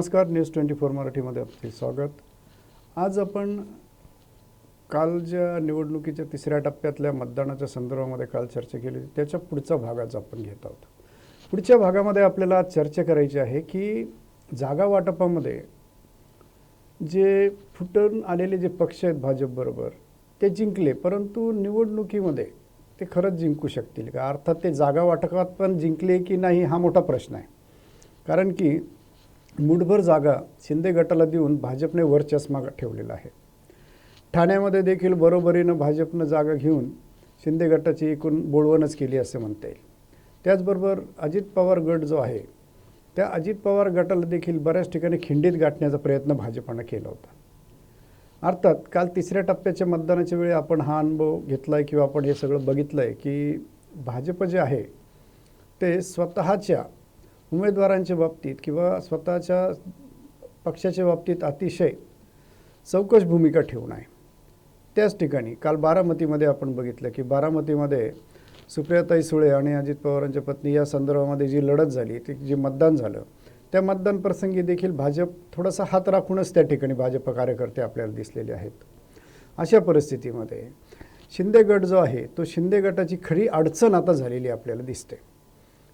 नमस्कार, न्यूज 24 मराठीमध्ये आपले स्वागत। आज आपण काल ज्या निवडणुकीच्या तिसऱ्या टप्प्यातल्या मतदानाच्या संदर्भामध्ये काल चर्चा केली होती त्याच्या पुढचा भाग आज आपण घेत आहोत। पुढच्या भागामध्ये आपल्याला चर्चा करायची आहे की जागा वाटपामध्ये जे फुटून आलेले जे पक्ष आहेत भाजप बरोबर ते जिंकले, परंतु निवडणुकीमध्ये ते खरंच जिंकू शकतील का? अर्थात ते जागा वाटपात पण जिंकले की नाही हा मोठा प्रश्न आहे। कारण की मुठभर जागा शिंदे गटाला देऊन भाजपने वरचष्मा ठेवलेला आहे। ठाण्यामध्ये देखील बरोबरीनं भाजपनं जागा घेऊन शिंदे गटाची एकूण बोळवणच केली असे म्हणता येईल। त्याचबरोबर अजित पवार गट जो आहे त्या अजित पवार गटाला देखील बऱ्याच ठिकाणी खिंडीत गाठण्याचा प्रयत्न भाजपनं केला होता। अर्थात काल तिसऱ्या टप्प्याच्या मतदानाच्या वेळी आपण हा अनुभव घेतला आहे किंवा आपण हे सगळं बघितलं आहे की भाजप जे आहे ते स्वतःच्या उमेदवारांच्या बाबतीत किंवा स्वतःच्या पक्षाच्या बाबतीत अतिशय चौकस भूमिका ठेवून आहे। त्याच ठिकाणी काल बारामतीमध्ये आपण बघितलं की बारामतीमध्ये सुप्रियाताई सुळे आणि अजित पवारांच्या पत्नी या संदर्भामध्ये जी लढत झाली, ते जे मतदान झालं त्या मतदान प्रसंगी देखील भाजप थोडासा हात राखूनच त्या ठिकाणी भाजप कार्यकर्ते आपल्याला दिसलेले आहेत। अशा परिस्थितीमध्ये शिंदे गट जो आहे तो शिंदे गटाची खरी अडचण आता झालेली आपल्याला दिसते।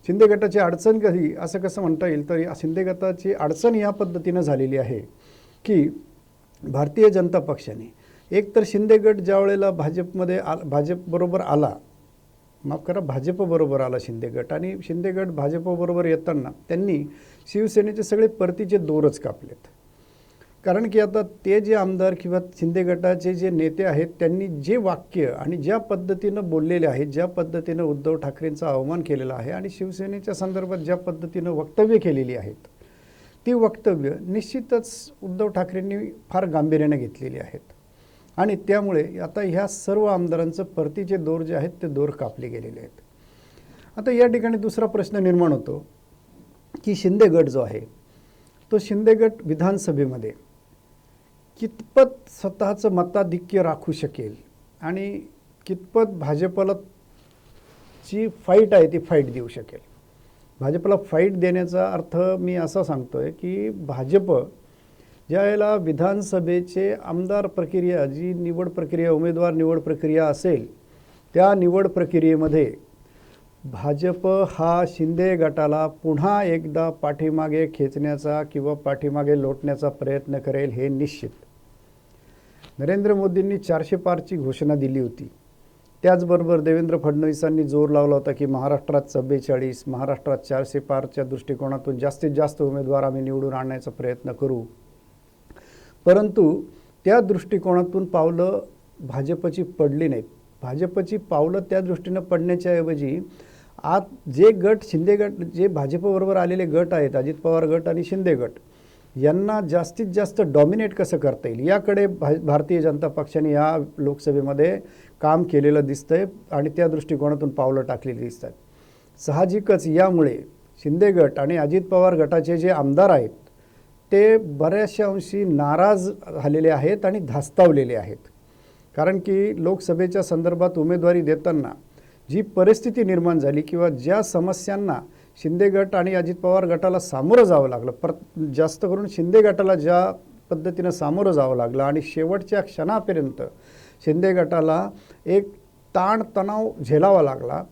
शिंदे गटाची अडचण कधी असं कसं म्हणता येईल तर शिंदे गटाची अडचण या पद्धतीनं झालेली आहे की भारतीय जनता पक्षाने एकतर शिंदे गट ज्या वेळेला भाजपबरोबर आला शिंदे गट, आणि शिंदे गट भाजपबरोबर येताना त्यांनी शिवसेनेचे सगळे परतीचे दोरच कापलेत। कारण की आता ते जे आमदार किंवा शिंदे गटाचे जे नेते आहेत त्यांनी जे वाक्य आणि ज्या पद्धतीनं बोललेले आहेत, ज्या पद्धतीनं उद्धव ठाकरेंचा अवमान केलेला आहे आणि शिवसेनेच्या संदर्भात ज्या पद्धतीनं वक्तव्य केलेली आहेत ती वक्तव्य निश्चितच उद्धव ठाकरेंनी फार गांभीर्याने घेतलेली आहेत आणि त्यामुळे आता ह्या सर्व आमदारांचं परतीचे दोर जे आहेत ते दोर कापले गेलेले आहेत। आता या ठिकाणी दुसरा प्रश्न निर्माण होतो की शिंदे गट जो आहे तो शिंदे गट विधानसभेमध्ये कितपत स्वतःचं मताधिक्य राखू शकेल आणि कितपत भाजपला जी फाईट आहे ती फाईट देऊ शकेल। भाजपला फाईट देण्याचा अर्थ मी असा सांगतोय की भाजप ज्या वेळेला विधानसभेचे आमदार प्रक्रिया, जी निवड प्रक्रिया, उमेदवार निवड प्रक्रिया असेल त्या निवड प्रक्रियेमध्ये भाजप हा शिंदे गटाला पुन्हा एकदा पाठीमागे खेचण्याचा किंवा पाठीमागे लोटण्याचा प्रयत्न करेल हे निश्चित। नरेंद्र मोदींनी 400 पारची घोषणा दिली होती, त्याचबरोबर देवेंद्र फडणवीसांनी जोर लावला होता की महाराष्ट्रात 44, महाराष्ट्रात 400 पारच्या दृष्टिकोनातून जास्तीत जास्त उमेदवार आम्ही निवडून आणण्याचा प्रयत्न करू। परंतु त्या दृष्टिकोनातून पावलं भाजपची पडली नाहीत। भाजपची पावलं त्या दृष्टीनं पडण्याच्या ऐवजी आज जे गट शिंदे गट, जे भाजपबरोबर आलेले गट आहेत अजित पवार गट आणि शिंदे गट, यांना जास्तीत जास्त डॉमिनेट कसं करता येईल याकडे भारतीय जनता पक्षाने या लोकसभेमध्ये काम केलेलं दिसतंय आणि त्या दृष्टिकोनातून पावलं टाकलेली दिसतात। साहजिकच यामुळे शिंदे गट आणि अजित पवार गटाचे जे आमदार आहेत ते बऱ्याचशा अंशी नाराज झालेले आहेत आणि धास्तावलेले आहेत। कारण की लोकसभेच्या संदर्भात उमेदवारी देताना जी परिस्थिती निर्माण झाली किंवा ज्या समस्यांना शिंदे गट आणि अजित पवार गटाला सामोरं जावं लागलं, जास्त करून शिंदे गटाला ज्या पद्धतीनं सामोरं जावं लागलं आणि शेवटच्या क्षणापर्यंत शिंदे गटाला एक ताणतणाव झेलावा लागला,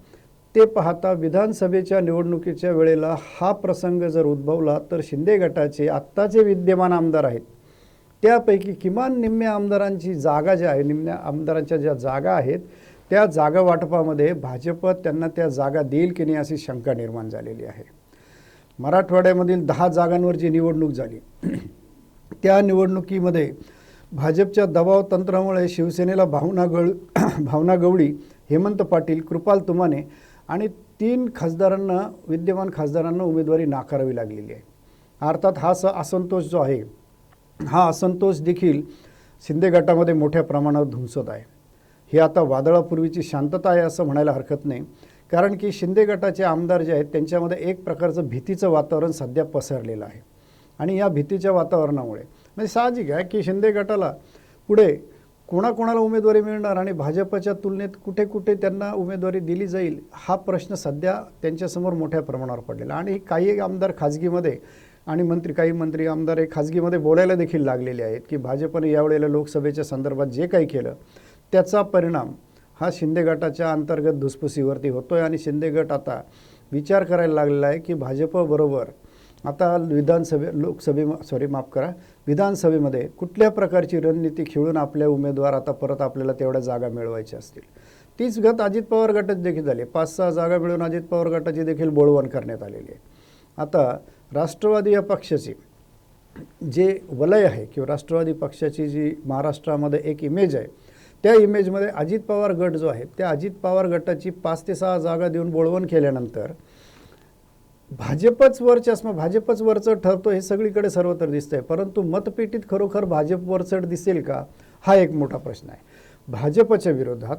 ते पाहता विधानसभेच्या निवडणुकीच्या वेळेला हा प्रसंग जर उद्भवला तर शिंदे गटाचे आत्ताचे विद्यमान आमदार आहेत त्यापैकी किमान निम्म्या आमदारांची जागा ज्या आहे, निम्म्या आमदारांच्या ज्या जागा आहेत त्या जागा वाटपामध्ये भाजप त्यांना त्या जागा देईल की नाही अशी शंका निर्माण झालेली आहे। मराठवाड्यामधील 10 जागांवर जी निवडणूक झाली त्या निवडणुकीमध्ये भाजपच्या दबाव तंत्रामुळे शिवसेनेला भावना गवळी, हेमंत पाटील, कृपाल तुमाने आणि 3 खासदारांना, विद्यमान खासदारांना उमेदवारी नाकारावी लागलेली आहे। अर्थात हा असंतोष जो आहे हा असंतोष देखील शिंदे गटामध्ये मोठ्या प्रमाणावर धुमसत आहे। ही आता वादळापूर्वीची शांतता आहे असं म्हणायला हरकत नाही, कारण की शिंदे गटाचे आमदार जे आहेत त्यांच्यामध्ये एक प्रकारचं भीतीचं वातावरण सध्या पसरलेलं आहे आणि या भीतीच्या वातावरणामुळे म्हणजे साहजिक आहे की शिंदे गटाला पुढे कोणाकोणाला उमेदवारी मिळणार आणि भाजपच्या तुलनेत कुठे कुठे त्यांना उमेदवारी दिली जाईल हा प्रश्न सध्या त्यांच्यासमोर मोठ्या प्रमाणावर पडलेला आणि काही आमदार खाजगीमध्ये आणि काही मंत्री आमदार हे खाजगीमध्ये बोलायला देखील लागलेले आहेत की भाजपने यावेळेला लोकसभेच्या संदर्भात जे काही केलं त्याचा परिणाम हा शिंदे गटाच्या अंतर्गत धुसफुसीवरती होतो आहे आणि शिंदे गट आता विचार करायला लागलेला आहे की भाजपबरोबर आता विधानसभेमध्ये कुठल्या प्रकारची रणनीती खेळून आपल्या उमेदवार आता परत आपल्याला तेवढ्या जागा मिळवायच्या असतील. तीच गत अजित पवार गटात देखील झाली. 5-6 जागा मिळून अजित पवार गटाची देखील बोळवण करण्यात आलेली आहे. आता राष्ट्रवादी या पक्षाची जे वलय आहे किंवा राष्ट्रवादी पक्षाची जी महाराष्ट्रामध्ये एक इमेज आहे त्या इमेजमध्ये अजित पवार गट जो आहे त्या अजित पवार गटाची 5 ते 6 जागा देऊन बोळवण केल्यानंतर भाजपच वरचढ ठरतो हे सगळीकडे सर्वत्र दिसतंय. परंतु मतपेटीत खरोखर भाजप वरचढ दिसेल का हा एक मोठा प्रश्न आहे. भाजपच्या विरोधात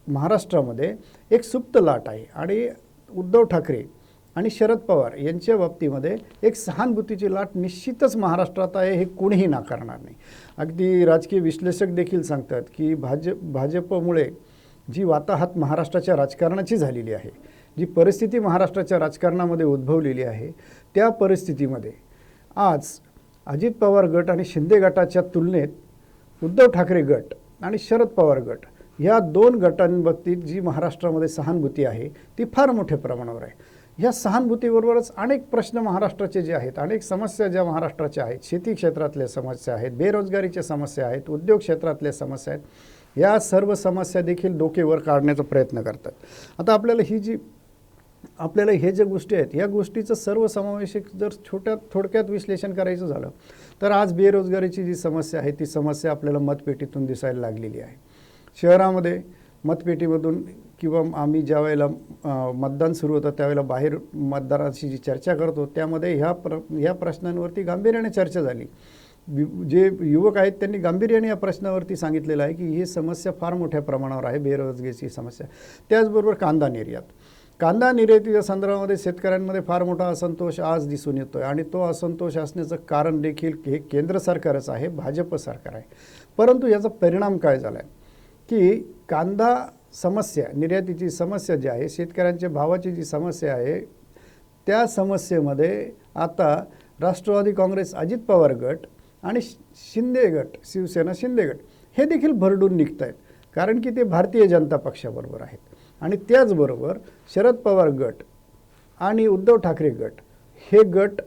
महाराष्ट्रामध्ये एक सुप्त लाट आहे आणि उद्धव ठाकरे आणि शरद पवार यांच्या बाबतीमध्ये एक सहानुभूतीची लाट निश्चितच महाराष्ट्रात आहे, हे कोणीही नाकारणार नाही. अगदी राजकीय विश्लेषक देखील सांगतात की भाजपमुळे जी वाताहत महाराष्ट्राच्या राजकारणाची झालेली आहे, जी परिस्थिती महाराष्ट्राच्या राजकारणामध्ये उद्भवलेली आहे, त्या परिस्थितीमध्ये आज अजित पवार गट आणि शिंदे गटाच्या तुलनेत उद्धव ठाकरे गट आणि शरद पवार गट ह्या 2 गटांबाबतीत जी महाराष्ट्रामध्ये सहानुभूती आहे ती फार मोठ्या प्रमाणावर आहे. ह्या सहानुभूतीबरोबरच अनेक प्रश्न महाराष्ट्राचे जे आहेत, अनेक समस्या ज्या महाराष्ट्राच्या आहेत, शेती क्षेत्रातल्या समस्या आहेत, बेरोजगारीच्या समस्या आहेत, उद्योग क्षेत्रातल्या समस्या आहेत, या सर्व समस्या देखील डोकेवर काढण्याचा प्रयत्न करतात. आता आपल्याला हे जे गोष्टी आहेत या गोष्टीचं सर्वसमावेशक जर थोडक्यात विश्लेषण करायचं झालं तर आज बेरोजगारीची जी समस्या आहे ती समस्या आपल्याला मतपेटीतून दिसायला लागलेली आहे. शहरामध्ये मतपेटीमधून किंवा आम्ही ज्या वेळेला मतदान सुरू होतं त्यावेळेला बाहेर मतदाराची जी चर्चा करतो त्यामध्ये ह्या प्रश्नांवरती गांभीर्याने चर्चा झाली. जे युवक आहेत त्यांनी गांभीर्याने या प्रश्नावरती सांगितलेलं आहे की ही समस्या फार मोठ्या प्रमाणावर आहे, बेरोजगारीची समस्या. त्याचबरोबर कांदा निर्यातीच्या संदर्भामध्ये शेतकऱ्यांमध्ये फार मोठा असंतोष आज दिसून येतो आहे आणि तो असंतोष असण्याचं कारण देखील हे केंद्र सरकारच आहे, भाजप सरकार आहे. परंतु याचा परिणाम काय झाला आहे की कांदा समस्या, निर्यातीची समस्या जी आहे, शेतकऱ्यांच्या भावाची जी समस्या आहे त्या समस्येमध्ये आता राष्ट्रवादी काँग्रेस अजित पवार गट आणि शिंदे गट, शिवसेना शिंदे गट हे देखील भरडून निघत आहेत, कारण की ते भारतीय जनता पक्षाबरोबर आहेत. आणि त्याचबरोबर शरद पवार गट आणि उद्धव ठाकरे गट हे गट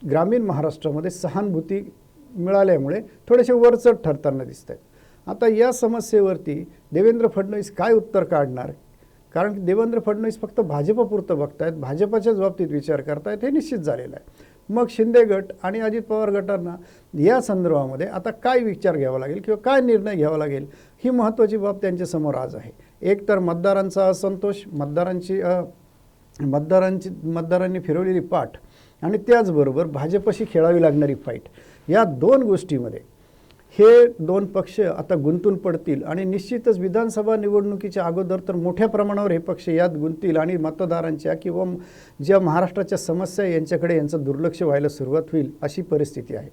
ग्रामीण महाराष्ट्रामध्ये सहानुभूती मिळाल्यामुळे थोडेसे वरचढ ठरताना दिसत आहेत. आता या समस्येवरती देवेंद्र फडणवीस काय उत्तर काढणार, कारण की देवेंद्र फडणवीस फक्त भाजपपुरतं बघतायत, भाजपच्याच बाबतीत विचार करतायत हे निश्चित झालेलं आहे. मग शिंदे गट आणि अजित पवार गटांना या संदर्भामध्ये आता काय विचार घ्यावा लागेल किंवा काय निर्णय घ्यावा लागेल ही महत्त्वाची बाब त्यांच्यासमोर आज आहे. एक तर मतदारांचा असंतोष, मतदारांनी फिरवलेली पाठ आणि त्याचबरोबर भाजपशी खेळावी लागणारी फाईट, या 2 गोष्टीमध्ये हे 2 पक्ष आता गुंतून पडतील आणि निश्चितच विधानसभा निवडणुकीच्या अगोदर तर मोठ्या प्रमाणावर हे पक्ष यात गुंततील आणि मतदारांच्या किंवा ज्या महाराष्ट्राच्या समस्या यांच्याकडे यांचं दुर्लक्ष व्हायला सुरुवात होईल अशी परिस्थिती आहे.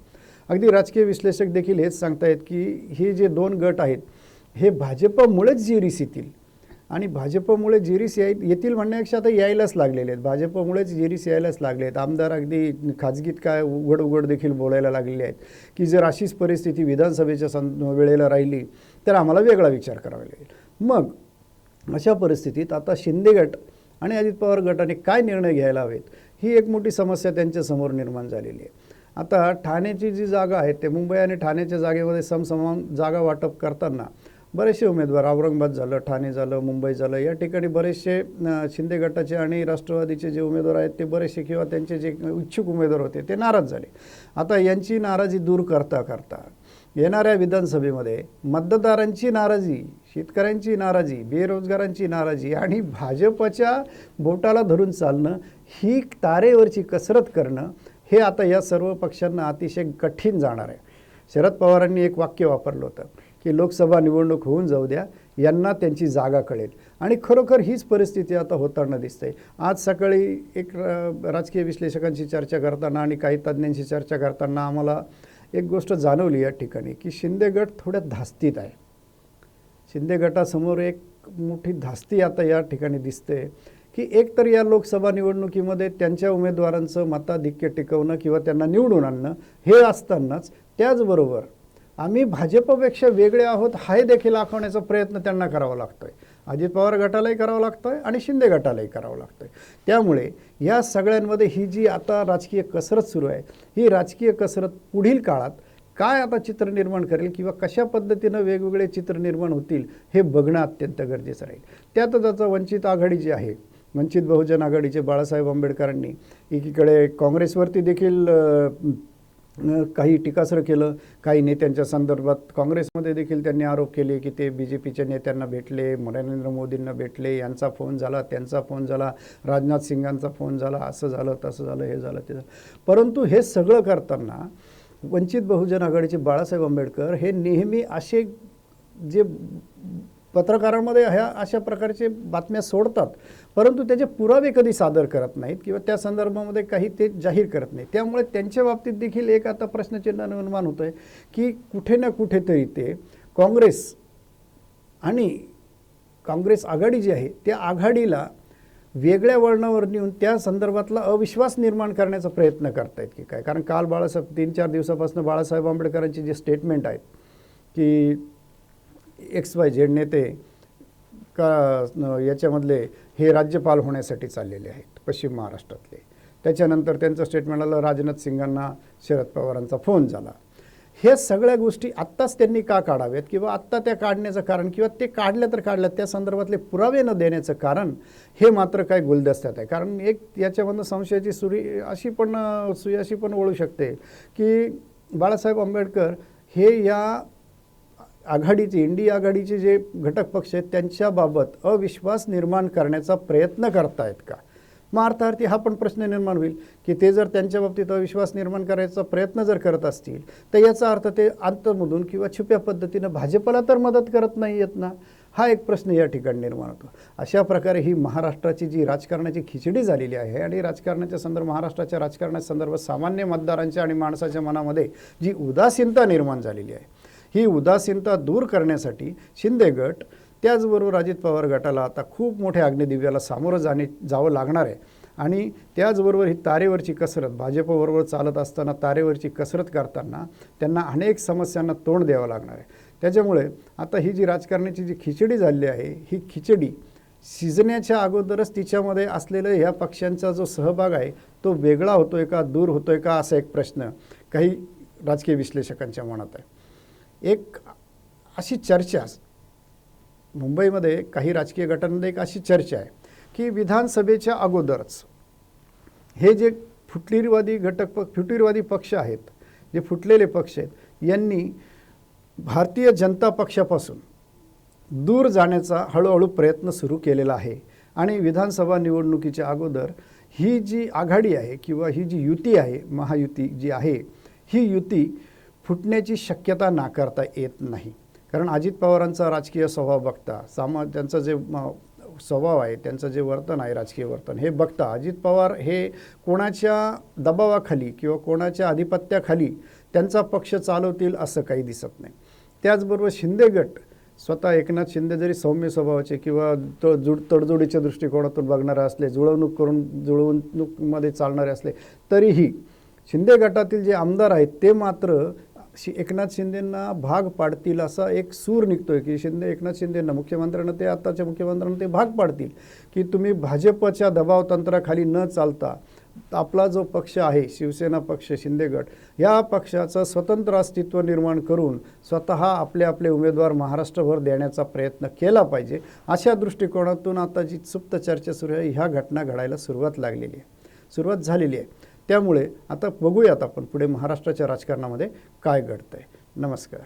अगदी राजकीय विश्लेषक देखील हेच सांगतायत की हे जे 2 गट आहेत हे भाजपमुळेच जिरीस येतील आणि भाजपमुळे जिरीस येतील म्हणण्यापेक्षा आता यायलाच लागलेले आहेत. भाजपमुळेच जिरीस यायलाच लागले आहेत. आमदार अगदी खाजगीत काय उघड देखील बोलायला लागलेले आहेत की जर अशीच परिस्थिती विधानसभेच्या वेळेला राहिली तर आम्हाला वेगळा विचार करावा लागेल. मग अशा परिस्थितीत आता शिंदे गट आणि अजित पवार गटाने काय निर्णय घ्यायला हवेत ही एक मोठी समस्या त्यांच्यासमोर निर्माण झालेली आहे. आता ठाण्याची जी जागा आहे ते मुंबई आणि ठाण्याच्या जागेमध्ये समसमान जागा वाटप करताना बरेचसे उमेदवार, औरंगाबाद झालं, ठाणे झालं, मुंबई झालं, या ठिकाणी बरेचसे शिंदे गटाचे आणि राष्ट्रवादीचे जे उमेदवार आहेत ते बरेचसे किंवा त्यांचे जे इच्छुक उमेदवार होते ते नाराज झाले. आता यांची नाराजी दूर करता येणाऱ्या विधानसभेमध्ये मतदारांची नाराजी, शेतकऱ्यांची नाराजी, बेरोजगारांची नाराजी आणि भाजपच्या बोटाला धरून चालणं ही तारेवरची कसरत करणं हे आता या सर्व पक्षांना अतिशय कठीण जाणार आहे. शरद पवारांनी एक वाक्य वापरलं होतं की लोकसभा निवडणूक होऊन जाऊ द्या, यांना त्यांची जागा कळेल. आणि खरोखर हीच परिस्थिती आता होताना दिसते. आज सकाळी एक राजकीय विश्लेषकांशी चर्चा करताना आणि काही तज्ज्ञांशी चर्चा करताना आम्हाला एक गोष्ट जाणवली या ठिकाणी की शिंदे गट थोड्या धास्तीत आहे. शिंदे गटासमोर एक मोठी धास्ती आता या ठिकाणी दिसते की एकतर या लोकसभा निवडणुकीमध्ये त्यांच्या उमेदवारांचं मताधिक्य टिकवणं किंवा त्यांना निवडून आणणं हे असतानाच त्याचबरोबर आम्ही भाजपपेक्षा वेगळे आहोत हे देखील दाखवण्याचा प्रयत्न त्यांना करावा लागतोय. अजित पवार गटालाही करावं लागतोय आणि शिंदे गटालाही करावं लागतोय. त्यामुळे या सगळ्यांमध्ये ही जी आता राजकीय कसरत सुरू आहे, ही राजकीय कसरत पुढील काळात काय आता चित्र निर्माण करेल किंवा कशा पद्धतीनं वेगवेगळे चित्र निर्माण होतील हे बघणं अत्यंत गरजेचं राहील. त्यातच आता वंचित आघाडी जी आहे, वंचित बहुजन आघाडीचे बाळासाहेब आंबेडकरांनी एकीकडे काँग्रेसवरती देखील काही टीकास्त्र केलं, काही नेत्यांच्या संदर्भात काँग्रेसमध्ये देखील त्यांनी आरोप केले की ते BJPच्या नेत्यांना भेटले, नरेंद्र मोदींना भेटले, यांचा फोन झाला, त्यांचा फोन झाला, राजनाथ सिंगांचा फोन झाला, असं झालं, तसं झालं, हे झालं, ते झालं. परंतु हे सगळं करताना वंचित बहुजन आघाडीचे बाळासाहेब आंबेडकर हे नेहमी असे जे पत्रकारांमध्ये ह्या अशा प्रकारचे बातम्या सोडतात, परंतु त्याचे पुरावे कधी सादर करत नाहीत किंवा त्या संदर्भामध्ये काही ते जाहीर करत नाहीत. त्यामुळे त्यांच्या बाबतीत देखील एक आता प्रश्नचिन्ह निर्माण होतं आहे की कुठे ना कुठेतरी ते काँग्रेस आणि काँग्रेस आघाडी जी आहे त्या आघाडीला वेगळ्या वळणावर नेऊन त्या संदर्भातला अविश्वास निर्माण करण्याचा प्रयत्न करतायत की काय. कारण काल 3-4 दिवसापासून बाळासाहेब आंबेडकरांची जे स्टेटमेंट आहेत की XYZ नेते का याच्यामधले हे राज्यपाल होण्यासाठी चाललेले आहेत पश्चिम महाराष्ट्रातले. त्याच्यानंतर त्यांचं स्टेटमेंट आलं, राजनाथ सिंगांना शरद पवारांचा फोन झाला. हे सगळ्या गोष्टी आत्ताच त्यांनी का काढाव्यात किंवा आत्ता त्या काढण्याचं कारण किंवा ते काढल्या तर काढल्यात त्या संदर्भातले पुरावे न देण्याचं कारण हे मात्र काय गुलदस्त्यात आहे. कारण एक याच्यामधनं संशयाची सुई अशी पण ओळू शकते की बाळासाहेब आंबेडकर हे या आघाडीचे इंडिया आघाडीचे जे घटक पक्ष आहेत त्यांच्याबाबत अविश्वास निर्माण करण्याचा प्रयत्न करतायत का. मग अर्थार्थी हा पण प्रश्न निर्माण होईल की ते जर त्यांच्या बाबतीत अविश्वास निर्माण करायचा प्रयत्न जर करत असतील तर याचा अर्थ ते अंतर्मधून किंवा छुप्या पद्धतीनं भाजपला तर मदत करत नाही आहेत ना, हा एक प्रश्न या ठिकाणी निर्माण होतो. अशा प्रकारे ही महाराष्ट्राची जी राजकारणाची खिचडी झालेली आहे आणि महाराष्ट्राच्या राजकारणाच्या संदर्भात सामान्य मतदारांच्या आणि माणसाच्या मनामध्ये जी उदासीनता निर्माण झालेली आहे, ही उदासीनता दूर करण्यासाठी शिंदे गट त्याचबरोबर अजित पवार गटाला आता खूप मोठ्या अग्निदिव्याला सामोरं जावं लागणार आहे. आणि त्याचबरोबर ही तारेवरची कसरत भाजपबरोबर चालत असताना तारेवरची कसरत करताना त्यांना अनेक समस्यांना तोंड द्यावं लागणार आहे. त्याच्यामुळे आता ही जी राजकारणाची जी खिचडी झालेली आहे, ही खिचडी शिजण्याच्या अगोदरच तिच्यामध्ये असलेलं ह्या पक्षांचा जो सहभाग आहे तो वेगळा होतोय का, दूर होतोय का, असा एक प्रश्न काही राजकीय विश्लेषकांच्या मनात आहे. एक अशी चर्चा मुंबईमध्ये काही राजकीय गटांमध्ये एक अशी चर्चा आहे की विधानसभेच्या अगोदरच हे जे फुटीरवादी पक्ष आहेत, जे फुटलेले पक्ष आहेत, यांनी भारतीय जनता पक्षापासून दूर जाण्याचा हळूहळू प्रयत्न सुरू केलेला आहे. आणि विधानसभा निवडणुकीच्या अगोदर ही जी आघाडी आहे किंवा ही जी युती आहे, महायुती जी आहे, ही युती फुटण्याची शक्यता नाकारता येत नाही. कारण अजित पवारांचा राजकीय स्वभाव बघता, त्यांचं जे स्वभाव आहे, त्यांचं जे वर्तन आहे, राजकीय वर्तन, हे बघता अजित पवार हे कोणाच्या दबावाखाली किंवा कोणाच्या आधिपत्याखाली त्यांचा पक्ष चालवतील असं काही दिसत नाही. त्याचबरोबर शिंदे गट स्वतः एकनाथ शिंदे जरी सौम्य स्वभावाचे किंवा तडजोडीच्या दृष्टिकोनातून बघणारे असले, जुळवणूकमध्ये चालणारे असले, तरीही शिंदे गटातील जे आमदार आहेत ते मात्र एकनाथ शिंदेंना भाग पाडतील असा एक सूर निघतोय की एकनाथ शिंदेंना आताच्या मुख्यमंत्र्यांना ते भाग पाडतील की तुम्ही भाजपच्या दबावतंत्राखाली न चालता आपला जो पक्ष आहे शिवसेना पक्ष, शिंदे गट, या पक्षाचं स्वतंत्र अस्तित्व निर्माण करून स्वतः आपले उमेदवार महाराष्ट्रभर देण्याचा प्रयत्न केला पाहिजे. अशा दृष्टिकोनातून आता जी सुप्त चर्चा सुरू आहे, ह्या घटना घडायला सुरुवात झालेली आहे. त्यामुळे आता बघूयात आपण पुढे महाराष्ट्राच्या राजकारणामध्ये काय घडतंय. नमस्कार.